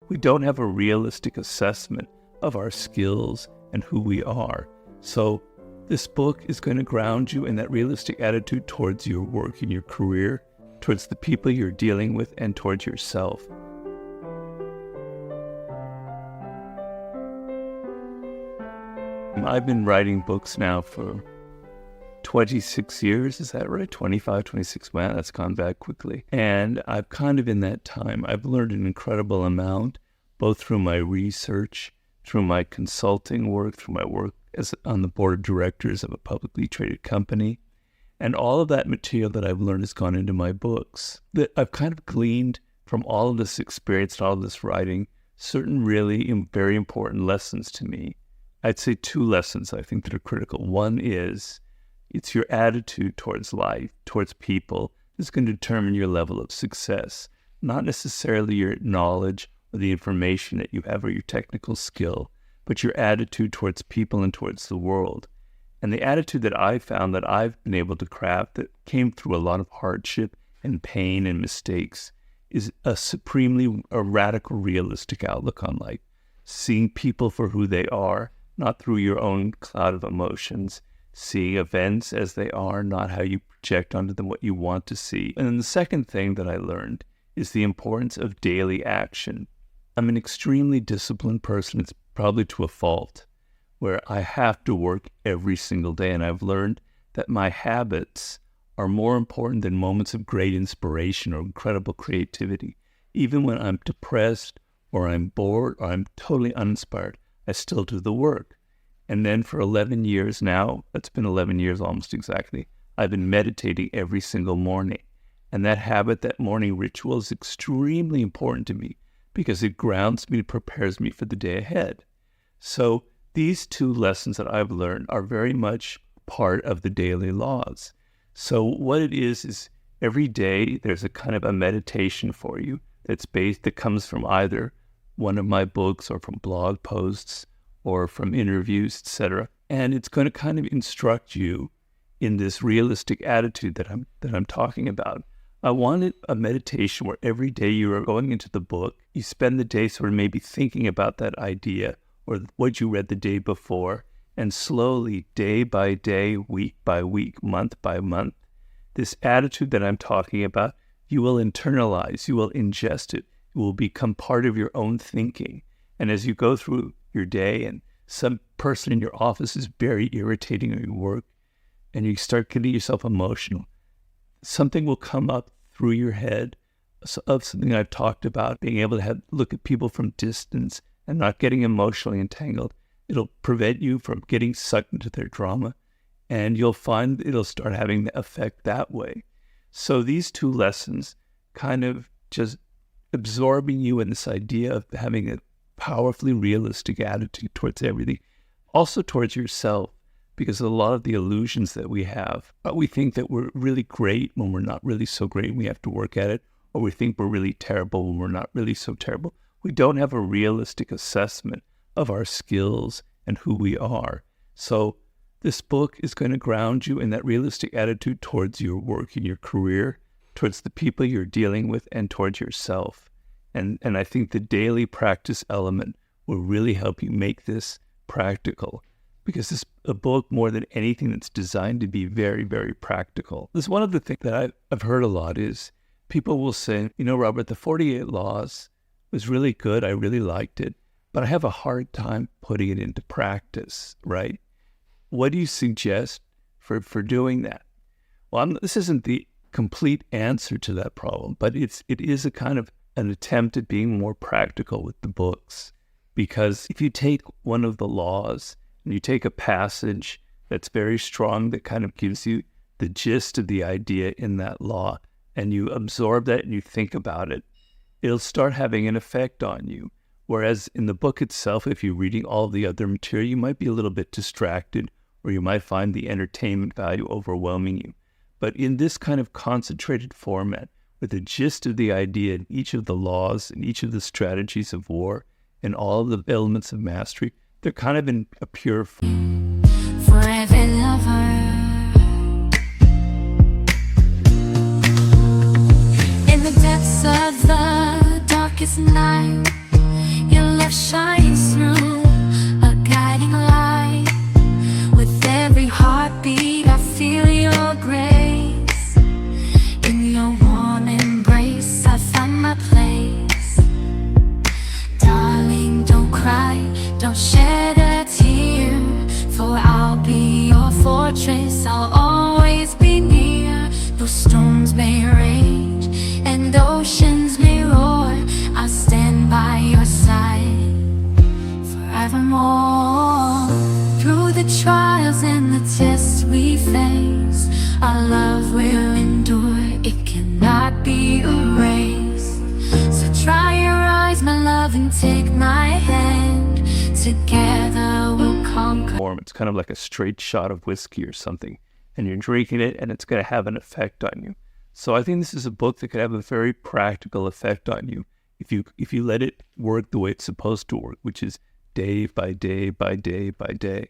We don't have a realistic assessment of our skills and who we are. So this book is going to ground you in that realistic attitude towards your work and your career, towards the people you're dealing with, and towards yourself. I've been writing books now for 26 years, is that right? 25, 26, man, that's gone back quickly. And I've kind of in that time, I've learned an incredible amount, both through my research, through my consulting work, through my work on the board of directors of a publicly traded company. And all of that material that I've learned has gone into my books. That I've kind of gleaned from all of this experience and all of this writing, certain really very important lessons to me. I'd say two lessons I think that are critical. One is, it's your attitude towards life, towards people, that's going to determine your level of success, not necessarily your knowledge or the information that you have or your technical skill, but your attitude towards people and towards the world. And the attitude that I found that I've been able to craft that came through a lot of hardship and pain and mistakes is a radical realistic outlook on life, seeing people for who they are, not through your own cloud of emotions, seeing events as they are, not how you project onto them what you want to see. And then the second thing that I learned is the importance of daily action. I'm an extremely disciplined person. It's probably to a fault, where I have to work every single day. And I've learned that my habits are more important than moments of great inspiration or incredible creativity. Even when I'm depressed or I'm bored or I'm totally uninspired, I still do the work. And then for 11 years now, that's been 11 years almost exactly, I've been meditating every single morning. And that habit, that morning ritual is extremely important to me because it grounds me and prepares me for the day ahead. So these two lessons that I've learned are very much part of the daily laws. So what it is every day there's a kind of a meditation for you that comes from either one of my books or from blog posts or from interviews, etc. And it's going to kind of instruct you in this realistic attitude that I'm talking about. I wanted a meditation where every day you are going into the book, you spend the day sort of maybe thinking about that idea or what you read the day before, and slowly, day by day, week by week, month by month, this attitude that I'm talking about, you will internalize, you will ingest it. It will become part of your own thinking. And as you go through your day and some person in your office is very irritating at your work and you start getting yourself emotional, something will come up through your head of something I've talked about, being able to look at people from distance and not getting emotionally entangled. It'll prevent you from getting sucked into their drama, and you'll find it'll start having the effect that way. So these two lessons kind of just absorbing you in this idea of having a powerfully realistic attitude towards everything, also towards yourself, because a lot of the illusions that we have, we think that we're really great when we're not really so great and we have to work at it, or we think we're really terrible when we're not really so terrible. We don't have a realistic assessment of our skills and who we are. So this book is going to ground you in that realistic attitude towards your work and your career, towards the people you're dealing with, and towards yourself. And I think the daily practice element will really help you make this practical, because this is a book more than anything that's designed to be very, very practical. This one of the things that I've heard a lot is people will say, you know, Robert, the 48 Laws was really good. I really liked it, but I have a hard time putting it into practice, right? What do you suggest for doing that? Well, this isn't the complete answer to that problem, but it is a kind of an attempt at being more practical with the books. Because if you take one of the laws and you take a passage that's very strong, that kind of gives you the gist of the idea in that law, and you absorb that and you think about it, it'll start having an effect on you. Whereas in the book itself, if you're reading all the other material, you might be a little bit distracted, or you might find the entertainment value overwhelming you. But in this kind of concentrated format, with the gist of the idea in each of the laws and each of the strategies of war and all of the elements of mastery, they're kind of in a pure forever lover. In the depths of the darkest night, face. Our love will endure, it cannot be erased. So dry your eyes, my love, and take my hand. Together we'll conquer. It's kind of like a straight shot of whiskey or something, and you're drinking it and it's going to have an effect on you. So I think this is a book that could have a very practical effect on you if you let it work the way it's supposed to work, which is day by day by day by day.